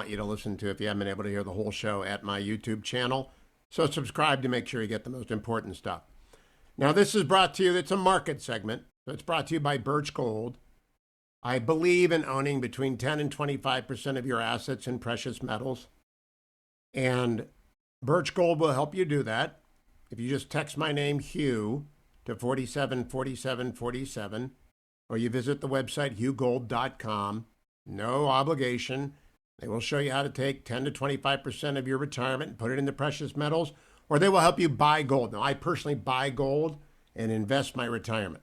want you to listen to if you haven't been able to hear the whole show at my YouTube channel. So subscribe to make sure you get the most important stuff. Now, this is brought to you, it's a market segment. So it's brought to you by Birch Gold. I believe in owning between 10 and 25% of your assets in precious metals. And Birch Gold will help you do that. If you just text my name, Hugh, to 474747, or you visit the website hughgold.com, no obligation. They will show you how to take 10 to 25% of your retirement and put it into precious metals, or they will help you buy gold. Now, I personally buy gold and invest my retirement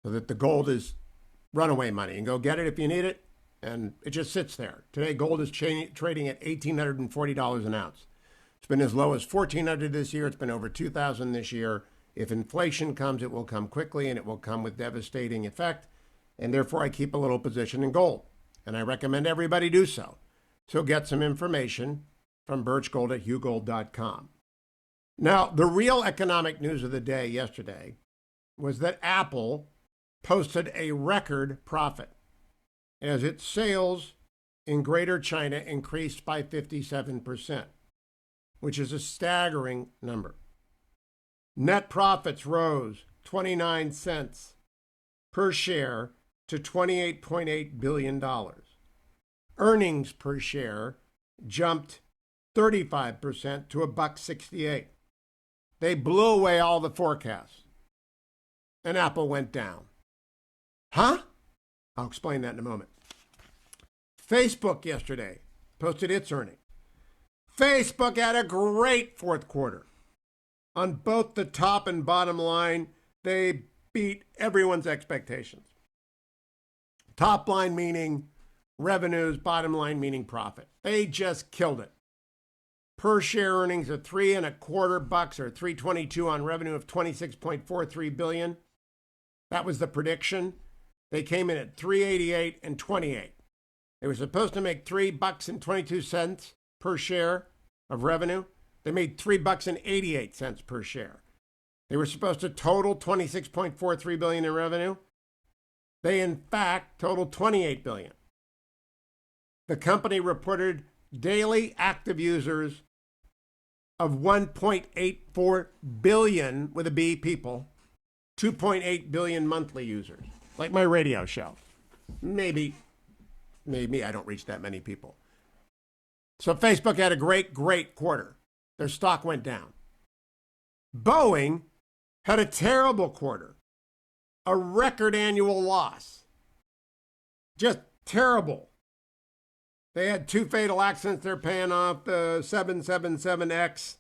so that the gold is runaway money. And go get it if you need it, and it just sits there. Today, gold is trading at $1,840 an ounce. It's been as low as $1,400 this year. It's been over $2,000 this year. If inflation comes, it will come quickly, and it will come with devastating effect. And therefore, I keep a little position in gold. And I recommend everybody do so. So get some information from Birch Gold at hughgold.com. Now, the real economic news of the day yesterday was that Apple posted a record profit as its sales in Greater China increased by 57%, which is a staggering number. Net profits rose 29 cents per share to $28.8 billion. Earnings per share jumped 35% to $1.68. They blew away all the forecasts, and Apple went down. Huh? I'll explain that in a moment. Facebook yesterday posted its earnings. Facebook had a great fourth quarter. On both the top and bottom line, they beat everyone's expectations. Top line meaning revenues, bottom line meaning profit. They just killed it. Per share earnings of $3.25 or $3.22 on revenue of $26.43 billion. That was the prediction. They came in at $3.88 and $28. They were supposed to make $3.22 per share of revenue. They made $3.88 per share. They were supposed to total $26.43 billion in revenue. They, in fact, totaled $28 billion. The company reported daily active users of 1.84 billion, with a B, people, 2.8 billion monthly users, like my radio show. Maybe I don't reach that many people. So Facebook had a great quarter. Their stock went down. Boeing had a terrible quarter, a record annual loss. Just terrible. They had 2 fatal accidents they're paying off. The 777X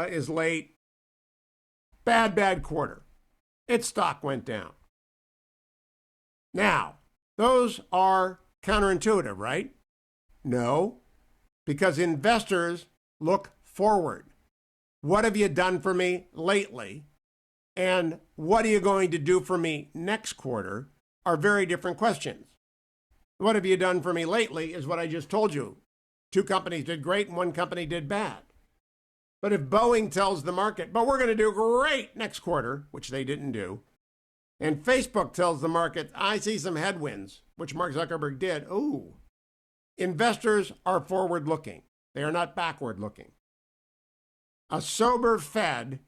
is late. Bad quarter. Its stock went down. Now, those are counterintuitive, right? No, because investors look forward. What have you done for me lately? And what are you going to do for me next quarter are very different questions. What have you done for me lately is what I just told you. 2 companies did great and 1 company did bad. But if Boeing tells the market, but we're going to do great next quarter, which they didn't do, and Facebook tells the market, I see some headwinds, which Mark Zuckerberg did, ooh, investors are forward-looking. They are not backward-looking. A sober Fed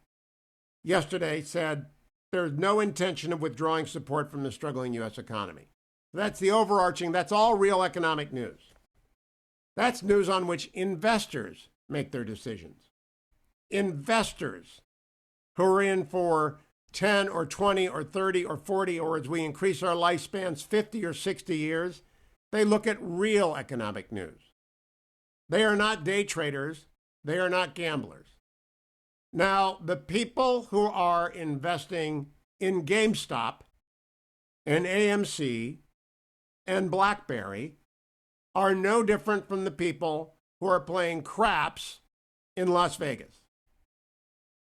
yesterday said there's no intention of withdrawing support from the struggling U.S. economy. That's the overarching, that's all real economic news. That's news on which investors make their decisions. Investors who are in for 10 or 20 or 30 or 40, or as we increase our lifespans, 50 or 60 years, they look at real economic news. They are not day traders. They are not gamblers. Now, the people who are investing in GameStop and AMC and BlackBerry are no different from the people who are playing craps in Las Vegas.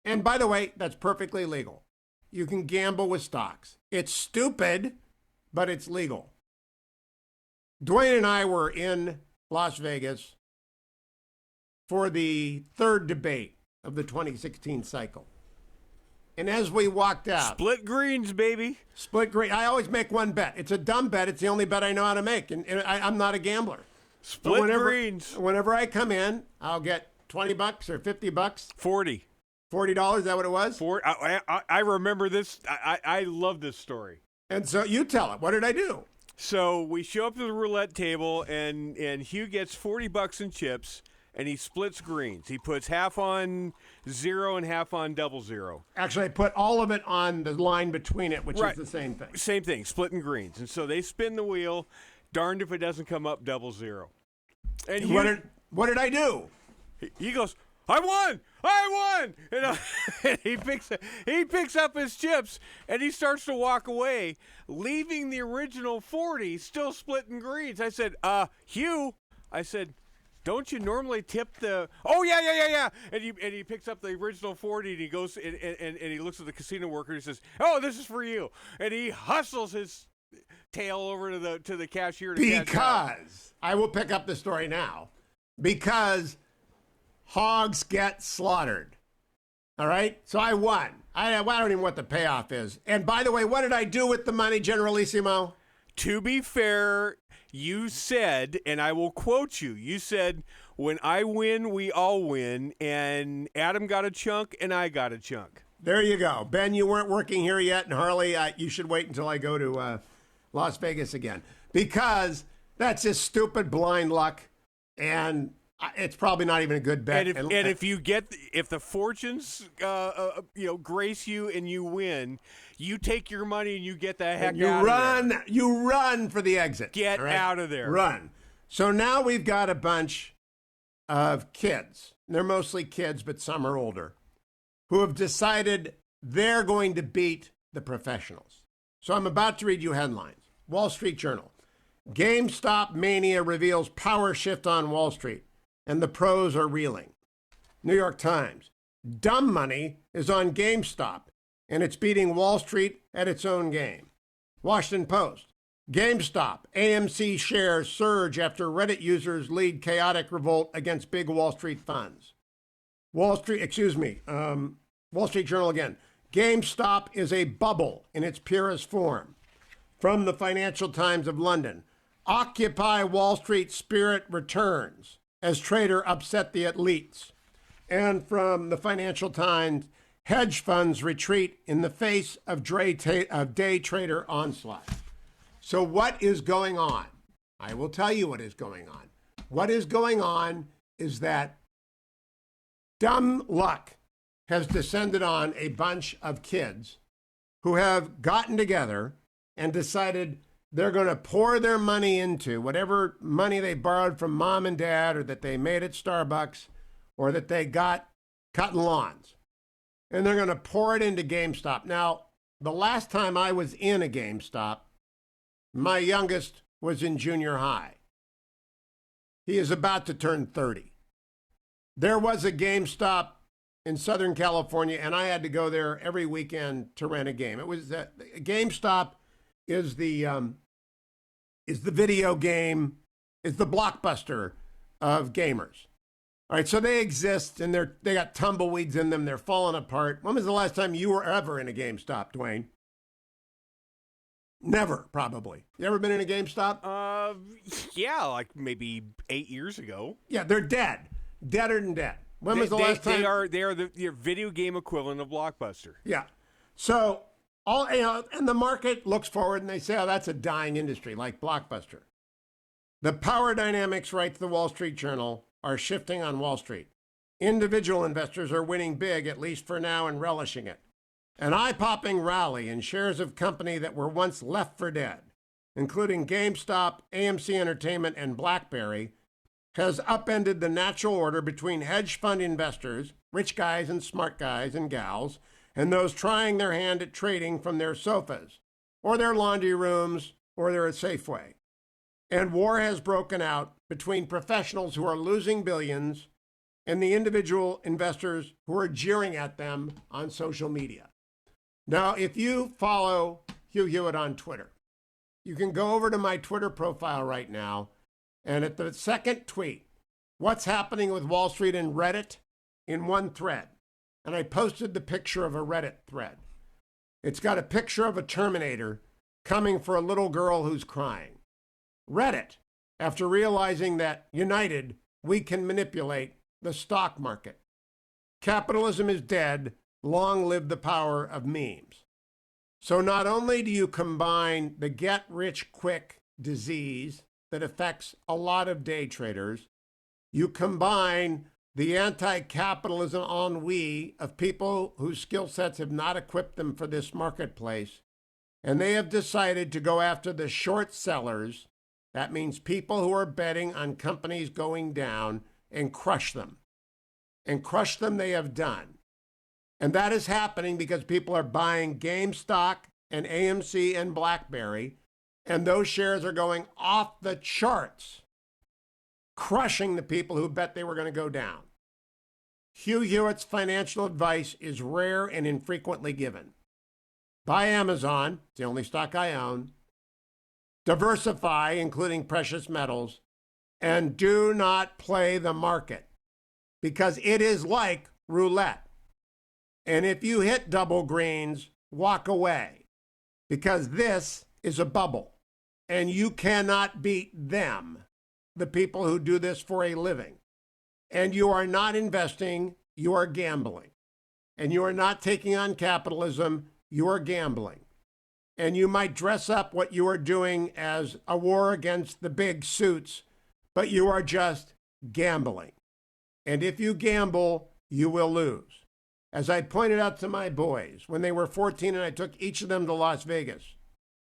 And by the way, that's perfectly legal. You can gamble with stocks. It's stupid, but it's legal. Dwayne and I were in Las Vegas for the third debate of the 2016 cycle. And as we walked out... Split greens, baby. Split green. I always make one bet. It's a dumb bet. It's the only bet I know how to make. And I'm not a gambler. Split greens. Whenever I come in, I'll get $20 or $50. 40. $40, is that what it was? I remember this. I love this story. And so you tell it. What did I do? So we show up to the roulette table, and Hugh gets $40 in chips, and he splits greens. He puts half on 0 and half on 00. Actually, I put all of it on the line between it, which Right. is the same thing. Same thing, splitting greens. And so they spin the wheel. Darned if it doesn't come up 00. And Hugh, what did I do? he goes, I won! And he picks up his chips and he starts to walk away, leaving the original 40 still splitting greens. I said, Hugh, don't you normally tip the? Oh yeah. And he picks up the original 40 and he goes and he looks at the casino worker and he says, "Oh, this is for you." And he hustles his tail over to the cashier to cash out. Because I will pick up the story now. Because hogs get slaughtered. All right? So I won. I don't even know what the payoff is. And by the way, what did I do with the money, Generalissimo? To be fair, you said, and I will quote you, you said, when I win, we all win, and Adam got a chunk and I got a chunk. There you go. Ben, you weren't working here yet, and Harley, you should wait until I go to Las Vegas again. Because that's just stupid blind luck, and it's probably not even a good bet. And if the fortunes grace you and you win, you take your money and you get the heck out of there. You run for the exit. Get out of there. Run. So now we've got a bunch of kids. They're mostly kids, but some are older, who have decided they're going to beat the professionals. So I'm about to read you headlines. Wall Street Journal. GameStop mania reveals power shift on Wall Street, and the pros are reeling. New York Times. Dumb money is on GameStop, and it's beating Wall Street at its own game. Washington Post. GameStop, AMC shares surge after Reddit users lead chaotic revolt against big Wall Street funds. Wall Street Journal again. GameStop is a bubble in its purest form. From the Financial Times of London. Occupy Wall Street spirit returns as trader upset the elites. And from the Financial Times, hedge funds retreat in the face of day trader onslaught. So what is going on? I will tell you what is going on. What is going on is that dumb luck has descended on a bunch of kids who have gotten together and decided they're going to pour their money into whatever money they borrowed from mom and dad, or that they made at Starbucks, or that they got cutting lawns. And they're going to pour it into GameStop. Now, the last time I was in a GameStop, my youngest was in junior high. He is about to turn 30. There was a GameStop in Southern California, and I had to go there every weekend to rent a game. It was GameStop is the video game, is the Blockbuster of gamers. All right, so they exist, and they got tumbleweeds in them. They're falling apart. When was the last time you were ever in a GameStop, Dwayne? Never, probably. You ever been in a GameStop? Yeah, like maybe 8 years ago. Yeah, they're dead. Deader than dead. When was the last time? They are the video game equivalent of Blockbuster. Yeah. So and the market looks forward and they say, oh, that's a dying industry like Blockbuster. The power dynamics, writes the Wall Street Journal, are shifting on Wall Street. Individual investors are winning big, at least for now, and relishing it. An eye-popping rally in shares of company that were once left for dead, including GameStop, AMC Entertainment, and BlackBerry, has upended the natural order between hedge fund investors, rich guys and smart guys and gals, and those trying their hand at trading from their sofas, or their laundry rooms, or their Safeway. And war has broken out between professionals who are losing billions and the individual investors who are jeering at them on social media. Now, if you follow Hugh Hewitt on Twitter, you can go over to my Twitter profile right now, and at the second tweet, what's happening with Wall Street and Reddit, in one thread. And I posted the picture of a Reddit thread. It's got a picture of a Terminator coming for a little girl who's crying. Reddit, after realizing that united, we can manipulate the stock market. Capitalism is dead. Long live the power of memes. So not only do you combine the get-rich-quick disease that affects a lot of day traders, you combine the anti-capitalism ennui of people whose skill sets have not equipped them for this marketplace, and they have decided to go after the short sellers. That means people who are betting on companies going down, and crush them. And crush them they have done. And that is happening because people are buying GameStop and AMC and BlackBerry, and those shares are going off the charts, crushing the people who bet they were going to go down. Hugh Hewitt's financial advice is rare and infrequently given. Buy Amazon, it's the only stock I own. Diversify, including precious metals, and do not play the market because it is like roulette. And if you hit double greens, walk away because this is a bubble and you cannot beat them, the people who do this for a living. And you are not investing, you are gambling. And you are not taking on capitalism, you are gambling. And you might dress up what you are doing as a war against the big suits, but you are just gambling. And if you gamble, you will lose. As I pointed out to my boys when they were 14 and I took each of them to Las Vegas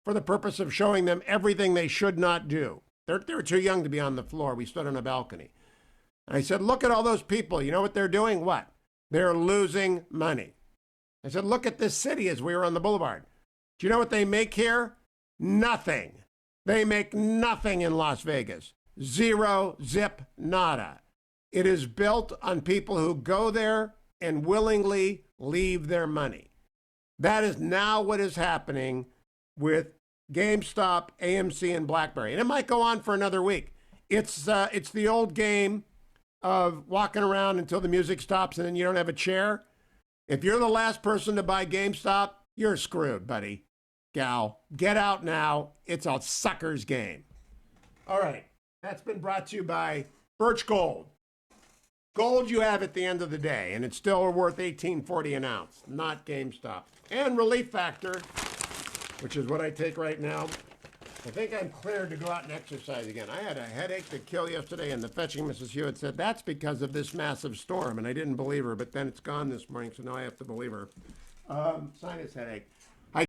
for the purpose of showing them everything they should not do. They were too young to be on the floor. We stood on a balcony. And I said, look at all those people. You know what they're doing? What? They're losing money. I said, look at this city as we were on the boulevard. Do you know what they make here? Nothing. They make nothing in Las Vegas. Zero, zip, nada. It is built on people who go there and willingly leave their money. That is now what is happening with GameStop, AMC, and BlackBerry. And it might go on for another week. It's the old game of walking around until the music stops and then you don't have a chair. If you're the last person to buy GameStop, you're screwed, buddy, gal. Get out now. It's a sucker's game. All right. That's been brought to you by Birch Gold. Gold you have at the end of the day, and it's still worth $18.40 an ounce, not GameStop. And Relief Factor, which is what I take right now. I think I'm cleared to go out and exercise again. I had a headache to kill yesterday, and the fetching Mrs. Hewitt said, that's because of this massive storm. And I didn't believe her, but then it's gone this morning, so now I have to believe her. Sinus headache.